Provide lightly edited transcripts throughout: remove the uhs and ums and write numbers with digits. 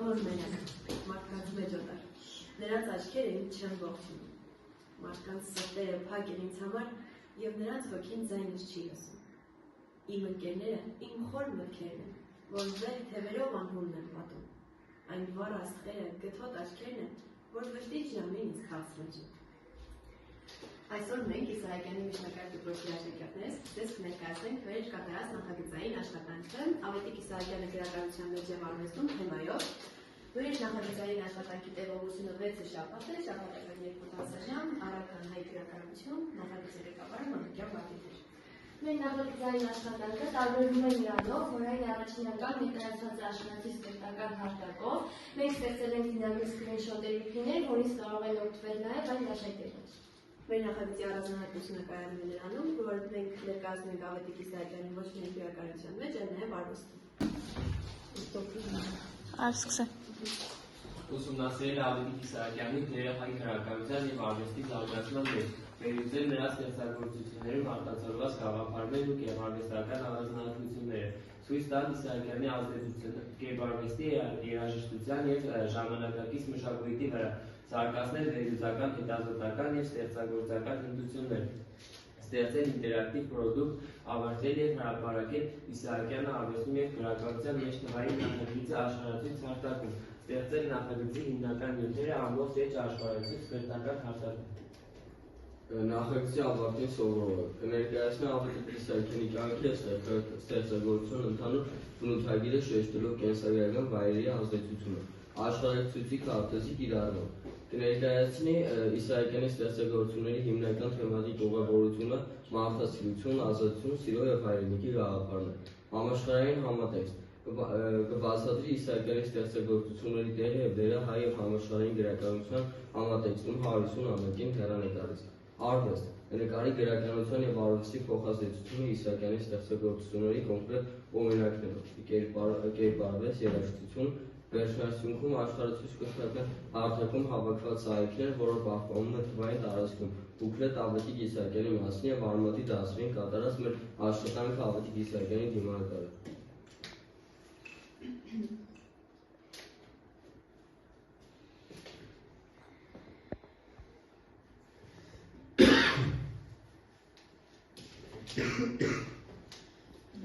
որ մենակ, մարդկանց մեջ օտար, նրանց աչքերը ինձ չեն ողջունում, մարդկանց սրտերը փակ են ինձ համար և նրանց հոգին ձայնս չի լսում։ Իմ ընկերները իմ խոր մտքերն են, որ վերի թևերով անհունն են պատում, այն վառ աստղերը, գթոտ աչքերն են, որ վշտից ժամին ինձ քաղց մջում։ Այսօր մենք Իսահակյանի միջնակարգ դպրոցի աշակերտներս ձեզ կներկայացնենք վեր կատարած նախագծային աշխատանքը Ավետիք Իսահակյանը գրականության մեջ և արվեստում թեմայով։ Վեր նախագծային աշխատանքի տևողությունը 6 շաբաթ է, շաբաթական 2 տասաժամ, առական հայ գրականություն, նախագծի ղեկավարը Մանուկյան Վարդիկ էր։ Մեր նախագծային աշխատանքը տարբերվում է նրանով, որ այն առաջին անգամ ներկայացված է աշխատի սպեկտական հարտակով։ Մենք ստեղծել ենք դինամիկ սկրինշոթերի փիներ, որից կարող են օգտվել նաև այլ աշակերտներ։ Մեր նախագծի առանձնահատկությունը կայանում է նրանում, որ մենք ներկայացնում ենք Ավետիք Իսահակյանի ոչ միայն գրականության մեջ, այլ նաև արվեստում։ Ուսումնասիրել Ավետիք Իսահակյանի դերը հայ գրականության և արվեստի զարգացման մեջ, վերլուծել նրա ստեղծագործություններում արտացոլված գաղափարներն ու կերպարվեստական առանձնահատկությունները, ցույց տալ Իսահակյանի ազդեցությունը կերպարվեստի երաժշտության և ժամանակակից մշակույթի վրա, զարգացնել վերլուծական, հետազոտական և ստեղծագործական հմտություններ, ստեղծել ինտերակտիվ պրոդուկտ, ավարտել և հրապարակել Իսահակյանը արվեստում և գրականության մեջ թվային նախագիծը աշխարհացույց հարթակում, ստեղծել նախագծի հիմնական նյութերը ամբողջ էջ աշխարհացույց քրթական հարթակում։ Նախագծի ավարտին սովորողը կներկայացնի Ավետիք Իսահակյանի կյանքի ստեղծագործության ընդհանուր բնութագիրը շեշտելով կենսագրական վայրերի ազդեցությունը, աշխարհացույցի քարտեզի կիրառումը, կներկայացնի Իսահակյանի ստեղծագործությունների հիմնական թեմատիկ ուղևորությունը, մարդասիրություն, ազատություն, սիրո և հայրենիքի գաղափարներ, համաշխարհային համատեքստ, կբացատրի Իսահակյանի ստեղծագործությունների տեղը և դերը հայ և համաշխարհային գրականության համատեքստում 150 ամենքին հեռանկարից։ Արվեստ կնկարի գրականության և արվեստի փոխազդեցությունը Իսահակյանի ստեղծագործությունների կոնկրետ օրինակներով, կերպարվեստ, երաժշտություն, վերջնարդյունքում աշխարհացույց քրթական հարթակում հավաքված սահույքներ, որը պահպանվում է թվային տարածքում, կոնկրետ Ավետիք Իսահակյանի մասին և արմատի դասերին կատարած մեր աշխատանքը Ավետիք Իսահակյանի դիմանկարը։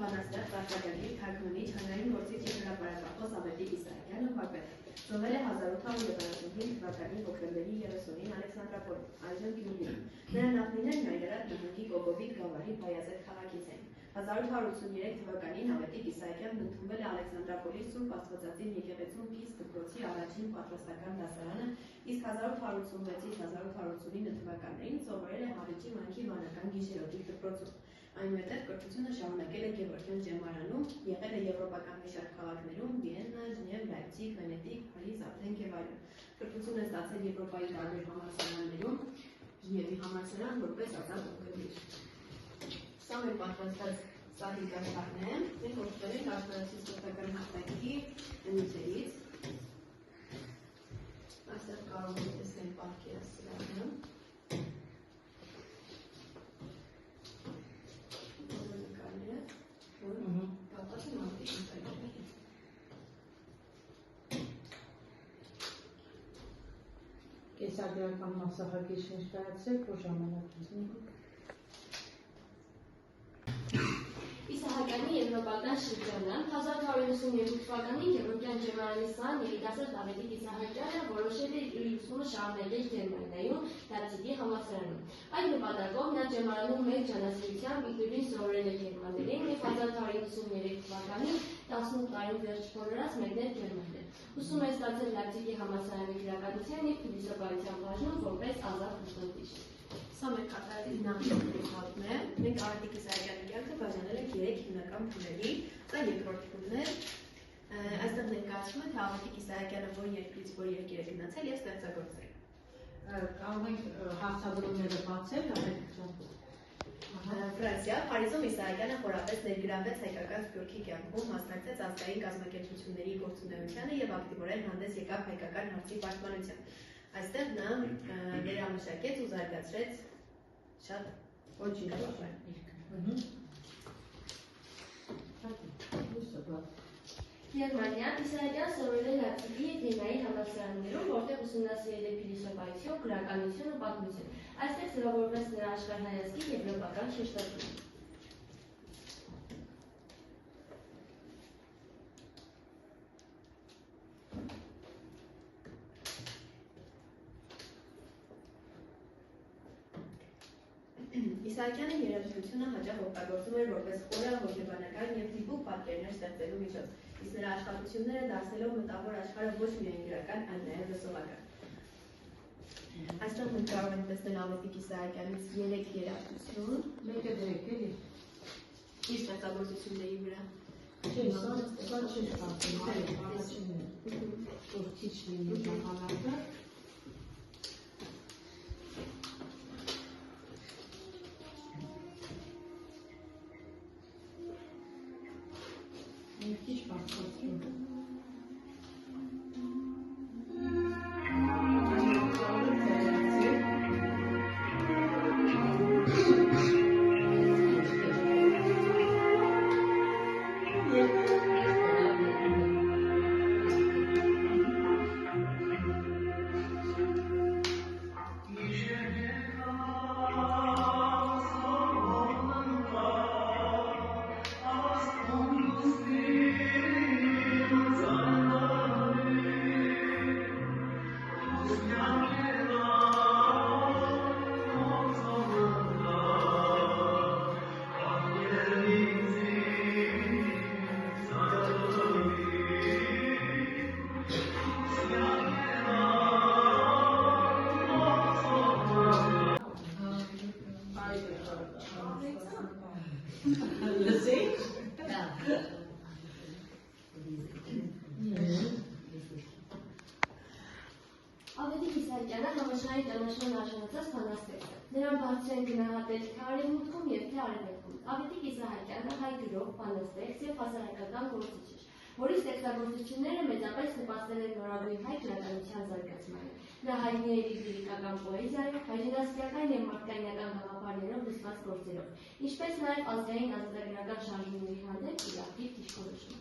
Բանաստեղծ, արտագաղթիչ, թարգմանիչ, հանրային գործիչ և հրապարակախոս Ավետիք Իսահակյանը վարպետ։ Ծնվել է 1875 թվականի հոկտեմբերի 30-ին Ալեքսանդրապոլում, այժմ Գյումրիում։ Նրա նախնիներն Այրարատ նահանգի Կոկովիկ գավառի Բայազեդ քաղաքից էին։ 1883 թվականին Ավետիք Իսահակյանն ընդունվել է Ալեքսանդրապոլի Սուրբ Աստվածածին եկեղեցում Փիս դպրոցի առաջին պատրաստական դասարանը, իսկ 1886-ից 1889 թվականներին սովորել է Հալիճի վանքի վանական գիշերօթիկ դպրոցում։ Այնուհետև կրթությունը շարունակել է Գևորգյան ջեմարանում, եղել է եվրոպական մի շարք քաղաքներում՝ Վիեննա, Ժնև, Լայպցիգ, Վենետիկ, Փարիզ, Աթենք և այլն։ Կրթություն է ստացել Եվրոպայի տարբեր համալսարաններում, Ժնևի համալսարան որպես ազատ ուղղագիր։ Սա մեր պատրաստած սահիկաշարն է, մենք օգտվել ենք աշխարհացույց քրթական հաղթակի նյութերից։ Այստեղ կարող եք տեսնել պատկերասրահը։ Կեսագրական մասնահատկիչ ներկայացրեք, որ ժամանակին Իսահակյանի եվրոպական շրջանը 1892 թվականին Գևորգյան ջեմարանի սան երիտասարդ Ավետիք Իսահակյանը որոշել է իր ուսումը շարունակել Գերմանիայում Լայպցիգի համալսարանում։ Այդ նպատակով նա ջեմարանում մեծ ջանասիրությամբ իգրին սովորել է գերմաներեն և 1893 թվականին 18 տարին վերջ փորձած մեկնել Գերմանիա։ Ուսում է ստացել Լայպցիգի համալսարանի գրականության և փիլիսոփայության բաժնում որպես ազատ ուսուցիչ։ Սա մեր կատարած նախնական հատն է։ Մենք Ավետիք Իսահակյանի կյանքը բաժանել ենք 3 հիմնական փուլերի։ Սա երկրորդ փուլն է։ Այստեղ ներկայացվում է, թե Ավետիք Իսահակյանը որ երկրից որ երկիր է գնացել և ստեղծագործել։ կարող ենք հարցադրումները բացել, Ֆրանսիա, Փարիզում Իսահակյանը խորապես ներգրավվեց հայկական սփյուռքի կյանքում, մասնակցեց ազգային կազմակերպությունների գործունեությանը և ակտիվորեն հանդես եկավ հայկական հարցի պաշտպանությամբ։ Այստեղ նա վերամշակեց ու զարգացրեց շատ Գերմանիա Իսահակյանը սովորել է Լայպցիգի ուսումնասիրել է փիլիսոփայություն, գրականություն ու պատմություն։ Այստեղ ձևավորվեց նրա աշխարհայացքի եվրոպական շեշտադրումը։ Իսահակյանի երաժշտությունը հաճախ օգտագործում էր որպես խորը հոգեբանական և դիպուկ պատկերներ ստեղծելու միջոց, իսկ նրա աշխատությունները դարձնելով մտավոր աշխարհը ոչ միայն գրական, այլ նաև լսողական։ Այստեղ մենք կարող ենք տեսնել Ավետիք Իսահակյանից 3 երաժշտություն, Մեկը դրեք էլի։ իր ստեղծագործությունների վրա։ Չէ, սա չի ստացվում, այլ առաջինն է։ Որ քիչ լինի ժամանակը։ Մի քիչ բարձրացնում։ Ավետիք Իսահակյանը համաշխարհային ճանաչման արժանացած բանաստեղծ է։ Նրան բարձր են գնահատել թե արևմուտքում և թե արևելքում։ Ավետիք Իսահակյանը հայ գրող, բանաստեղծ և հասարակական գործիչ էր, որի ստեղծագործությունները մեծապես նպաստել են նորագույն հայ գրականության զարգացմանը։ Նա հայտնի էր իր լիրիկական պոեզիայով, հայրենասիրական և մարդկայնական գաղափարներով լցված գործերով, ինչպես նաև ազգային ազատագրական շարժումների հանդեպ իր ակտիվ դիրքորոշումը։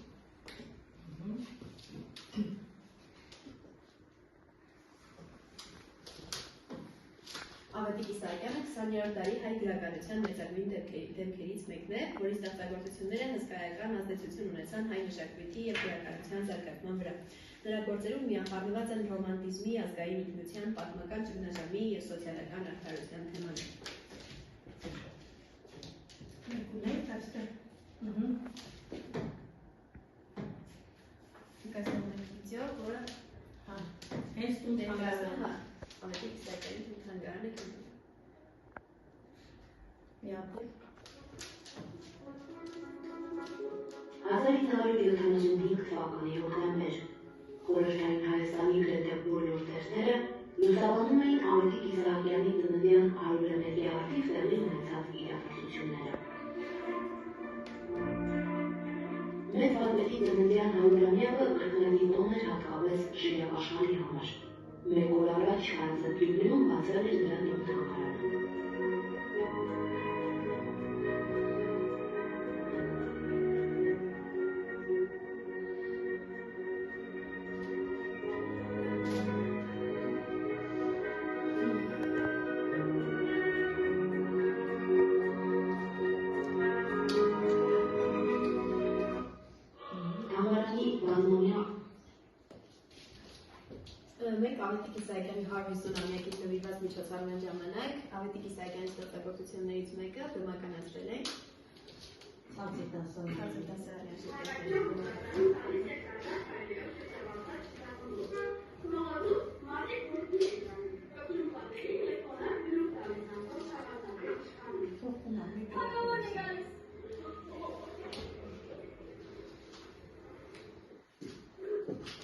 Ավետիք Իսահակյանը 20-րդ դարի հայ գրականության մեծագույն դեմքերից մեկն է, որի ստեղծագործությունները հսկայական ազդեցություն ունեցան հայ մշակույթի և գրականության զարգացման վրա։ Նրա գործերում միախառնված են ռոմանտիզմի, ազգային ինքնության, պատմական ճգնաժամի և սոցիալական արդարության թեմաներ։ Ունեք այստեղ։ Վիդեո, որը Հենց տուն թանգարանը։ Ավետիք Իսահակյանի տուն թանգարանը կին։ Միապել։ 1975 թվականի հոկտեմբեր խորհրդային Հայաստանի գրեթե բոլոր թերթերը լուսաբանում էին Ավետիք Իսահակյանի ծննդյան 100-ամյակի առթիվ տեղի ունեցած իրադարձությունները։ Մեծ Վարպետի ծննդյան 100-ամյակը կրկնելի տոն էր հատկապես շիրակ աշխարհի համար։ Մեկ օր առաջ Հայաստան Գյումրիում բացվել էր նրա տուն թանգարանը։ Մենք Ավետիք Իսահակյանի 150-ամյակին նվիրված միջոցառման ժամանակ Ավետիք Իսահակյանի ստեղծագործություններից մեկը բեմականացրել ենք Ցածի դասարանի Thank you.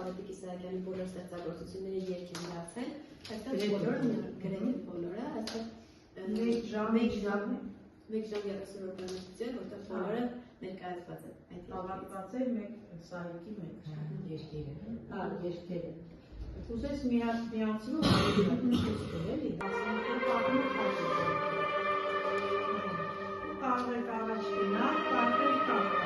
Ավետիք Իսահակյանի բոլոր ստեղծագործությունները երգ են դարձել, այստեղ բոլորը գրեթե բոլորը, այստեղ 1 ժամ 30 րոպեություն, որտեղ բոլորը ներկայացված են։ Հավաքված է մեկ սայիկի մեկ երկերը։ Հա, երկերը։ Ուզես միացնում էլի, 12 պատմում կարող առաջ գնալ, կարող կարող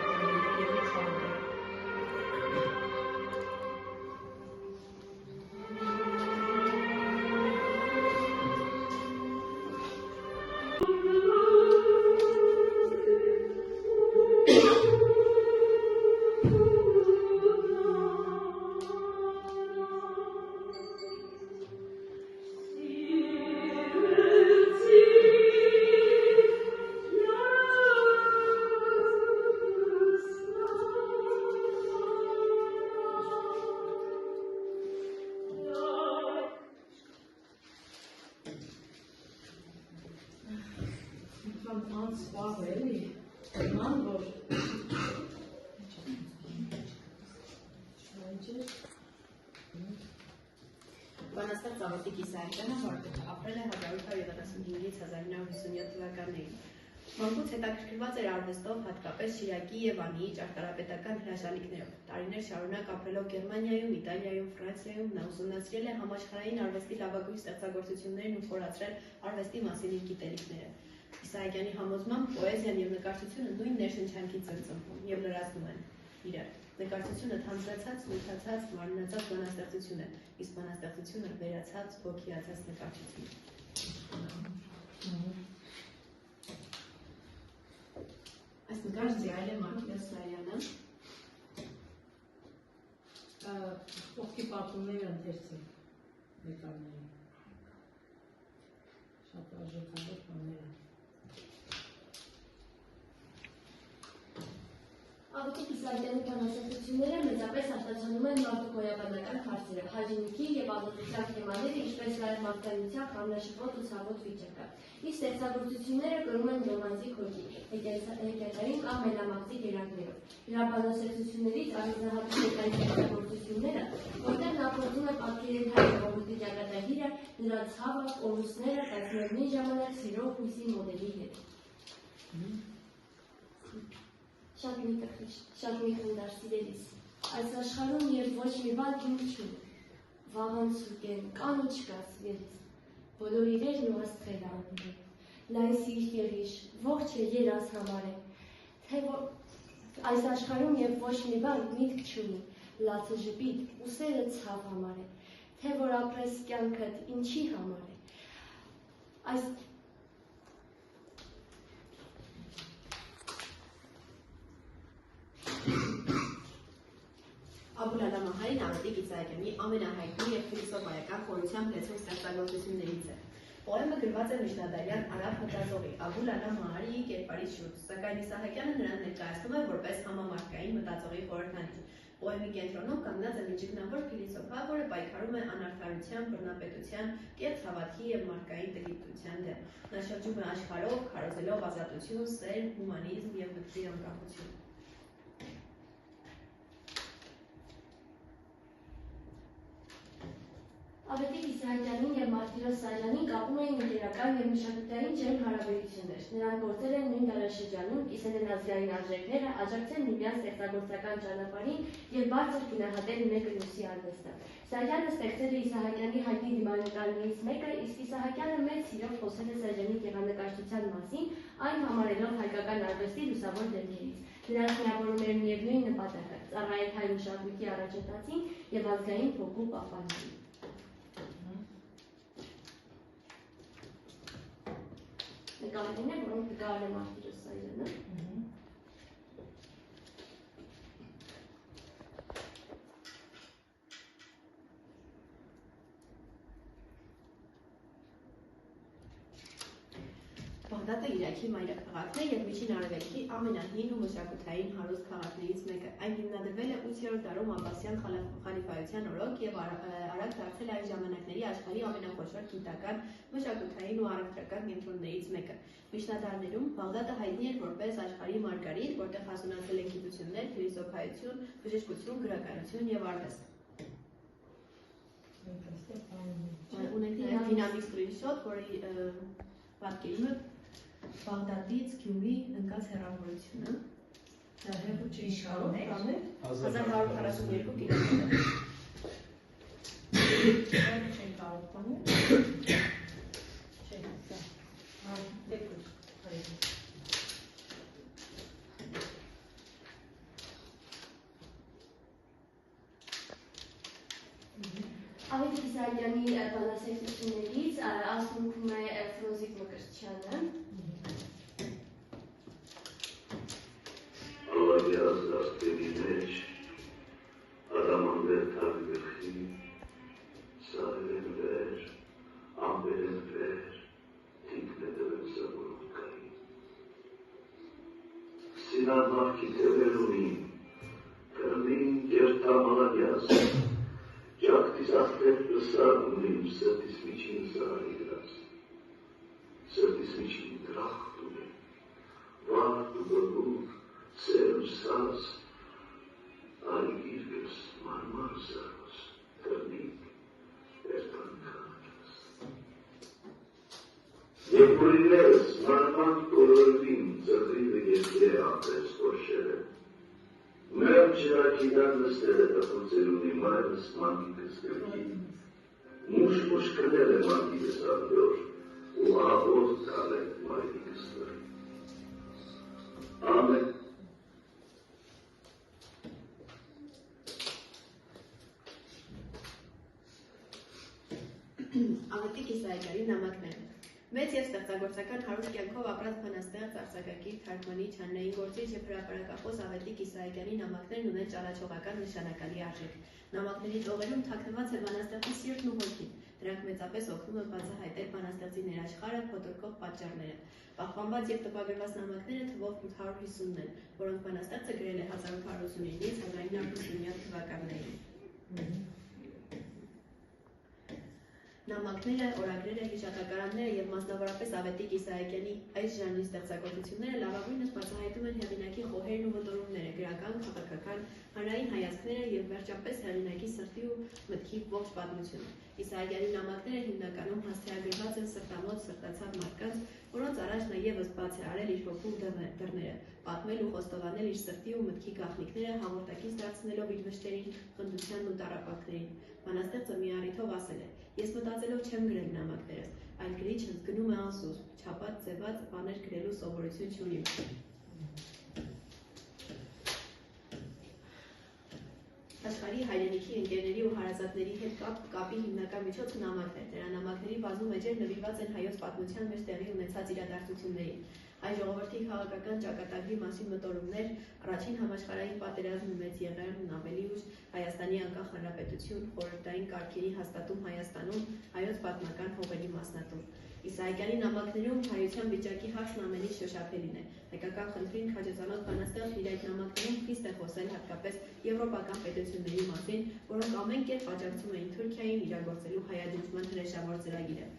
Բանաստեղծ Ավետիք Իսահակյանը վարպետ, ապրել է 1875-ից 1957 թվականներին։ Մանկուց հետաքրքրված էր արվեստով, հատկապես Շիրակի եւ Անիի ճարտարապետական հրաշալիքներով։ Տարիներ շարունակ ապրելով Գերմանիայում, Իտալիայում, Ֆրանսիայում նա ուսումնասիրել է համաշխարհային արվեստի լավագույն ստեղծագործություններն ու խորացրել արվեստի մասին իր գիտելիքները։ Իսահակյանի համոզմամբ պոեզիան եւ նկարչությունը նույն ներշնչանքից են ծնվում եւ լրացնում են իրար։ Նկարչությունը թանձրացած, նյութացած, մարմնացած բանաստեղծություն է, իսկ բանաստեղծությունը վերացած, ոգիացած նկարչություն։ Այս նկարը ձայել է Մարտիրոս Սարյանը։ Ովքի պատումները ընթերցին նկարները։ Շատ արժեքավոր բաներ են։ Ավետիք Իսահակյանի բանաստեղծությունները մեծապես արտացոլում են մարդու-գոյաբանական հարցերը, հաջողությունի և ազատության թեմաները, ինչպես նաև մարդկայնության խառնաշփոթ ու ցավոտ վիճակը։ Իր ստեղծագործությունները կրում են ռոմանտիկ հոգի, հեքիաթային կամ մենամաղձի երանգներով։ Նրա բանաստեղծություններից առանձնահատուկ է այն ստեղծագործությունները, որտեղ նա փորձում է պատկերել հայ ժողովրդի ճակատագիրը, նրա ցավը, կորուստները, բայց միևնույն ժամանակ սիրող հույսի մոդելի հետ։ Շատ մի խնդար սիրելիս, այս աշխարհում և ոչ մի բան ինձ չունի, վաղանցուկ են, կան ու չկա սիրելիս, բոլոր իրերն ու աստղերը անգին, լայն սիրտ եղիր, ողջ է երաս համար է, թե որ այս աշխարհում և ոչ մի բան միտք չունի, լացը ժպիտ, ուսերը ցավ համար է, թե որ ապրես կյանքդ ինչի համար է, այս Աբուլ Ալամահարին Ավետիք Իսահակյանի ամենահայտնի և փիլիսոփայական խորությամբ լեցուն ստեղծագործություններից է։ Պոեմը գրված է միջնադարյան արաբ մտածողի Աբուլ Ալամահարիի կերպարի շուրջ, սակայն Իսահակյանը նրան ներկայացնում է որպես համամարտկային մտածողի խորհրդանիշ։ Պոեմի կենտրոնում կանգնած է միջիկնավոր փիլիսոփա, որը պայքարում է անարդարության, բռնապետության, կեղծ հավատքի և մարդկային տգիտության դեմ։ Նա շրջում է աշխարհով, քարոզելով ազատություն, սեր, հումանիզմ և մտքի անկախություն։ Ավետիք Իսահակյանին և Մարտիրոս Սարյանին կապում էին ընկերական և մշակութային ջերմ հարաբերություններ։ Նրանք գործել են նույն դարաշրջանում, կիսել են ազգային արժեքները, աջակցել միմյանց ստեղծագործական ճանապարհին և բարձր գնահատել մեկը մյուսի արվեստը։ Սարյանը ստեղծել է Իսահակյանի հայտնի դիմանկարներից մեկը, իսկ Իսահակյանը մեծ սիրով խոսել է Սարյանի գեղանկարչության մասին, այն համարելով հայկական արվեստի լուսավոր դեմքերից։ Նրանց միավորում էր միևնույն նպատակը՝ ծառայել հայ մշակույթի առաջընթացին և ազգային ոգու պահպանմանը։ Նկարներն է, որոնք նկարել է Մարտիրոս Սարյանը։ Բաղդադը Իրաքի մայրաքաղաքն է և Միջին Արևելքի ամենահին ու մշակութային հարուստ քաղաքներից մեկը։ Այն հիմնադրվել է 8-րդ դարում Աբբասյան խալիֆայության օրոք և արագ դարձել այն ժամանակների աշխարհի ամենախոշոր գիտական, մշակութային ու առևտրական կենտրոններից մեկը։ Միջնադարներում Բաղդադը հայտնի էր որպես աշխարհի մարգարիտ, որտեղ հասունացել են գիտություններ, փիլիսոփայություն, բժշկություն, գրականություն և արվեստ։ Ունենք նաև դինամիկ սկրինշոտ, որի պատկերում է Բաղդադից Գյումրի ընկած հեռավորությունը։ Դա հեռու չի կարող տանել 1142 կիլոմետր։ Չեն կարող տանել։ Չեն, սա։ Դեպուր, հարելի։ Ավետիք Իսահակյանի բանաստեղծություններից ասմունքում է Ֆրոզիկ Մկրտչյանը։ Ալավյազ աստերի մեջ, ադամանվեր թարգվխի, սարեր վեր, ամբեր վեր, թիկն է դվել սավորուկայի։ Սինար մարդի թևեր ունին, կրնին կերտամ ալավյազ, Ճակտիս աստեղ լսար ունիմ սրտիս միջին սարի դրած, սրտիս միջին դրախտ ունիմ, վարդ ու բգուր, սեր ու սազ, այ իրգս մարմար սարոս, կրնիկ, երտան քանքես։ Եվ որիներս մարման կորորվին ծրդիվը երկրե ապրես խոշերը, Մեր չրակիդան նստել է տխուցերունի մայրս մանգիկս գրքի, մուշ կնել է մանգիկս անդոր, ու աղոտ կալ է մայրիկս վր։ Ամեն։ Ավետիք Իսահակյանի նամակները։ Մեծ և ստեղծագործական հարուստ կյանքով ապրած բանաստեղծ, արձակագիր, թարգմանիչ, հանրային գործիչ և հրապարակախոս Ավետիք Իսահակյանի նամակներն ունեն ճանաչողական նշանակալի արժեք։ Նամակների տողերում թաքնված է բանաստեղծի սիրտն ու հոգին։ Դրանք մեծապես օգնում են բացահայտել բանաստեղծի ներաշխարհը, փոթորկող պատճառները։ Պահպանված և տպագրված նամակները թվով 850-ն են, որոնք բանաստեղծը գրել է 1889-1959 թվականներին։ Նամակները, օրագրերը, հիշատակարանները և մասնավորապես Ավետիք Իսահակյանի այս ժանրի ստեղծագործությունները լավագույնս բացահայտում են հեղինակի խոհերն ու մտորումները, գրական, քաղաքական, հանրային հայացքները և վերջապես հեղինակի սրտի ու մտքի ողջ պատմությունը։ Իսահակյանի նամակները հիմնականում հասցեագրված են սրտամոտ սրտացավ մարդկանց, որոնց առաջ նա ևս բաց է արել իր հոգու դռները, պատմել ու խոստովանել իր սրտի ու մտքի գաղտնիքները, հաղորդակից դարձնելով իր վշտերին, խնդությանն ու տառապանքներին։ Բանաստեղծը մի առիթով ասել է. Ես մտածելով չեմ գրել նամակներս, այլ գրիչս գնում է անսուսպ, չափած, ձևած, բաներ գրելու սովորություն չունի։ Աշխարհի հայրենիքի ընկերների ու հարազատների հետ կապի հիմնական միջոցը նամակն է։ Նրա նամակների բազում էջեր նվիրված են հայոց պատմության մեջ տեղի ունեցած իրադարձություններին։ Հայ ժողովրդի քաղաքական ճակատագրի մասին մտորումներ, առաջին համաշխարհային պատերազմի մեծ եղերն ավելի ուշ, Հայաստանի անկախ հանրապետություն, խորհրդային կարգերի հաստատում Հայաստանում, հայոց պատմական հողերի մասնատում։ Իսահակյանի նամակներում հայության վիճակի հարցն ամենից շոշափելին է։ Հայկական խնդրին քաջազանոթ բանաստեղծն իր այդ նամակներում խիստ է խոսել հատկապես եվրոպական պետությունների մասին, որոնք ամեն կերպ աջակցում էին Թուրքիային իրագործելու հայաձգման հրեշավոր ծրագիրը։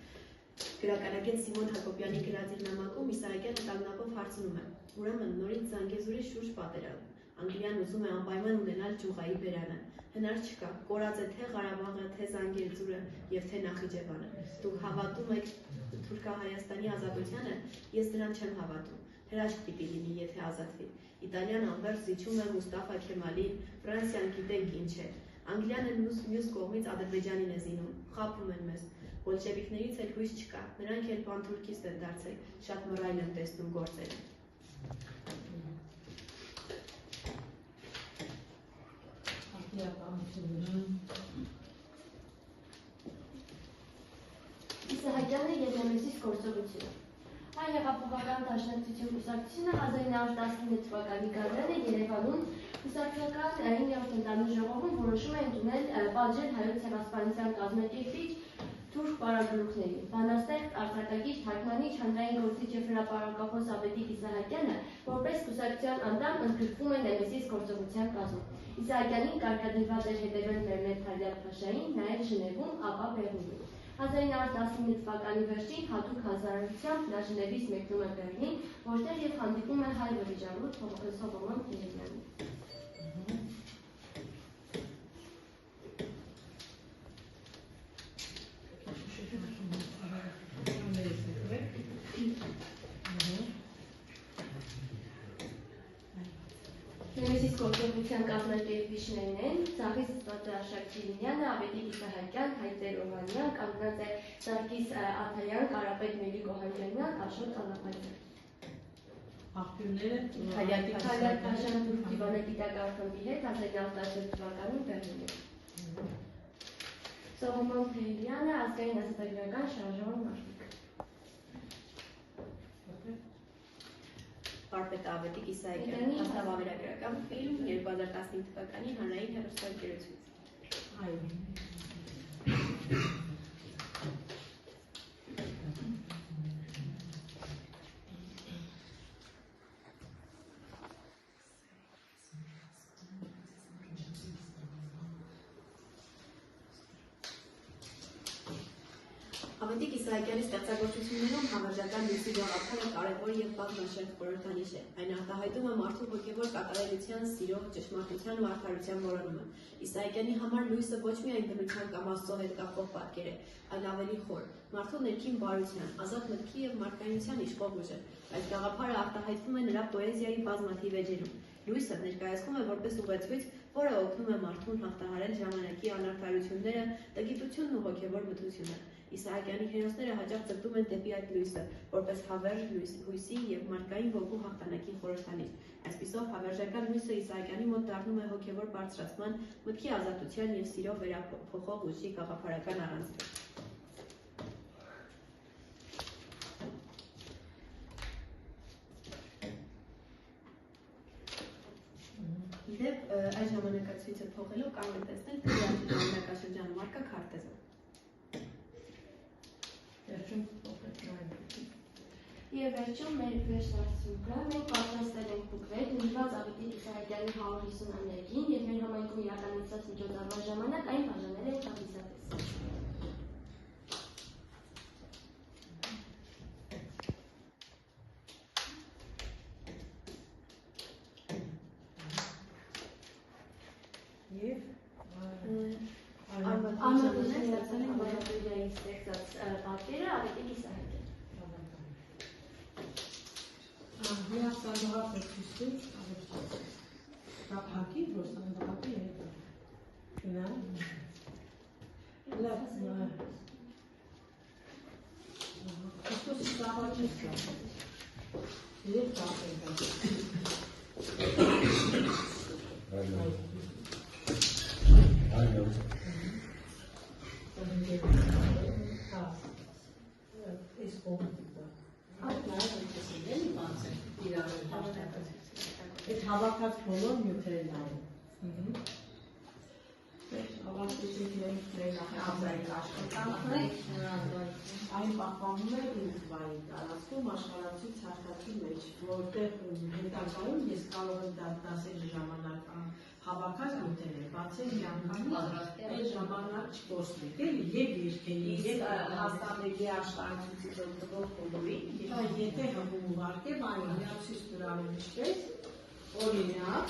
Գրականագետ Սիմոն Հակոբյանի գրած իր նամակում Իսահակյանը տագնապով հարցնում է. ուրեմն նորից Զանգեզուրի շուրջ պատերազմ։ Անգլիան ուզում է անպայման ունենալ Ճյուղայի բերանը։ Հնար չկա, կորած է թե Ղարաբաղը, թե Զանգեզուրը և թե Նախիջևանը։ Դուք հավատում եք Թուրքահայաստանի ազատությանը, ես դրան չեմ հավատում։ Հրաշք պիտի լինի, եթե ազատվի։ Իտալիան անվերջ զիջում է Մուստաֆա Քեմալին, Ֆրանսիան գիտենք ինչ է։ Անգլիանը մյուս կողմից Ադրբեջանին է զինում, խաբում են մեզ։ Բոլշևիկներից էլ հույս չկա, նրանք էլ պանթուրքիստ են դարձել, շատ մռայլ են տեսնում գործերը։ Իսահակյանը և Նեմեսիս գործողությունը։ Հայ հեղափոխական դաշնակցություն կուսակցությունը 1919 թվականի գարնանը Երևանում կուսակցական 9-րդ ընդհանուր ժողովում որոշում է ընդունել պատժել հայոց ցեղասպանության կազմակերպիչ թուրք պարագլուխներին։ Բանաստեղծ, արձակագիր, թարգմանիչ, հանրային գործիչ և հրապարակախոս Ավետիք Իսահակյանը որպես կուսակցության անդամ ընդգրկվում է Նեմեսիս գործողության կազմում։ Իսահակյանին կարգադրված էր հետևել Մերմեդ Թալյալ-փաշային, նաև Ժնևում, ապա Բեռլինում։ 1919 թվականի վերջին հատուկ հանձնարարությամբ նա Ժնևից մեկնում է Բեռլին, որտեղ և հանդիպում է հայ վրիժառու Սողոմոն Տերեբյանին։ գործողության կազմակերպիչներն են Ծաղի Ստոտրաշակ Կիրինյանը, Ավետիք Իսահակյան, Հայտեր Օհանյան, կանգնած է Սարգիս Աթայան, Կարապետ Մելիք Օհանյանյան, Աշոտ Անապատյան։ Աղբյուրները Քալյատ Փաշյան դիվանագիտական խմբի հետ 1917 թվականին Բեռլինում։ Սողոմոն Փեյլյանը, ազգային ազատագրական շարժման մարզիկ։ Վարպետ Ավետիք Իսահակյանի հաստավավերագրական ֆիլմ 2015 թվականի հանրային հեռուստաընկերությունից։ այո։ Ավետիք Իսահակյանի ստեղծագործություններում հավերժական լույսի գաղափարը կարևոր եւ բազմաշերտ խորհրդանիշ է։ Այն արտահայտում է մարդու հոգեվոր կատարելության, սիրո, ճշմարտության ու արդարության որոնումը։ Իսահակյանի համար լույսը ոչ միայն բնության կամ Աստծո հետ կապող պատկեր է, այլ ավելի խոր, մարդու ներքին բարության, ազատ մտքի եւ մարդկայնության իշխող ուժ է։ Այս գաղափարը արտահայտվում է նրա պոեզիայի բազմաթիվ էջերում։ Լույսը ներկայացվում է որպես ուղեցույց, որը օգնում է մարդուն հաղթահարել ժամանակի անարդարությունները, տգիտությունն ու հոգեվոր մթությունը։ Իսահակյանի հերոսները հաճախ ձգտում են դեպի այդ լույսը, որպես հավերժ հույսի եւ մարդկային ոգու հաղթանակի խորհրդանիշ։ Այսպիսով, հավերժական լույսը Իսահակյանի մոտ դառնում է հոգեվոր բարձրացման, մտքի ազատության եւ սիրո վերափոխող ուժի գաղափարական առանցքը։ Իդեպ, այս ժամանակացույցը փոխելով կարող են տեսնել ժամանակաշրջան մարկա քարտեզը։ Եվ վերջում մեր վերջնարդյունքը մենք պատրաստել ենք փուկվել նվիրված Ավետիք Իսահակյանի 150-ամյակին եւ մեր համայնքում իրականացած միջոցառման ժամանակ այն բաժանել ենք հանդիսատես։ Եվ Արմատությունների ստեղծած պատկերը Ավետիք Իսահակյան։ Միասնահատ ներկայացուցիչ ավետարան։ Կապակի ռոստանդակի հետ։ Նա լավ Քրիստոսի ծաղրացիքն է։ Եվ ծաղրել։ Այո։ Այս կողմը Այդ հավաքած բոլոր նյութերն այն։ Ավարտությունների մեր նախագծային աշխատանքը այն պահպանում է իր վայրի տարածքում աշխարհացույց հաղթակի մեջ, որտեղ հետագայում ես կարող եմ դասել ժամանակ հավաքած նյութերը, բացել միանգամից այդ ժամանակ չկորցնեք, էլի եւ երկելի, եւ հաստատելի աշխարհացույցից օգտվող բոլորի, եթե հղում ուղարկեմ, այն միացույց դրանում ինչպես օրինակ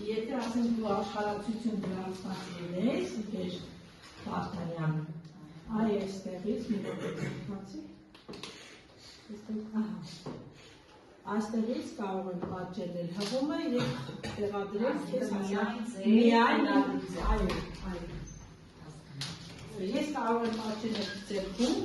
Եթե ասենք դու աշխարհացություն դրանցնացել ես, դեր Վարդանյան, այ այստեղից մի ոտեցի, այստեղից կարող եմ պատճելել հղումը և տեղադրել քեզ միայն, այո, ես կարող եմ պատճելել ձերքում,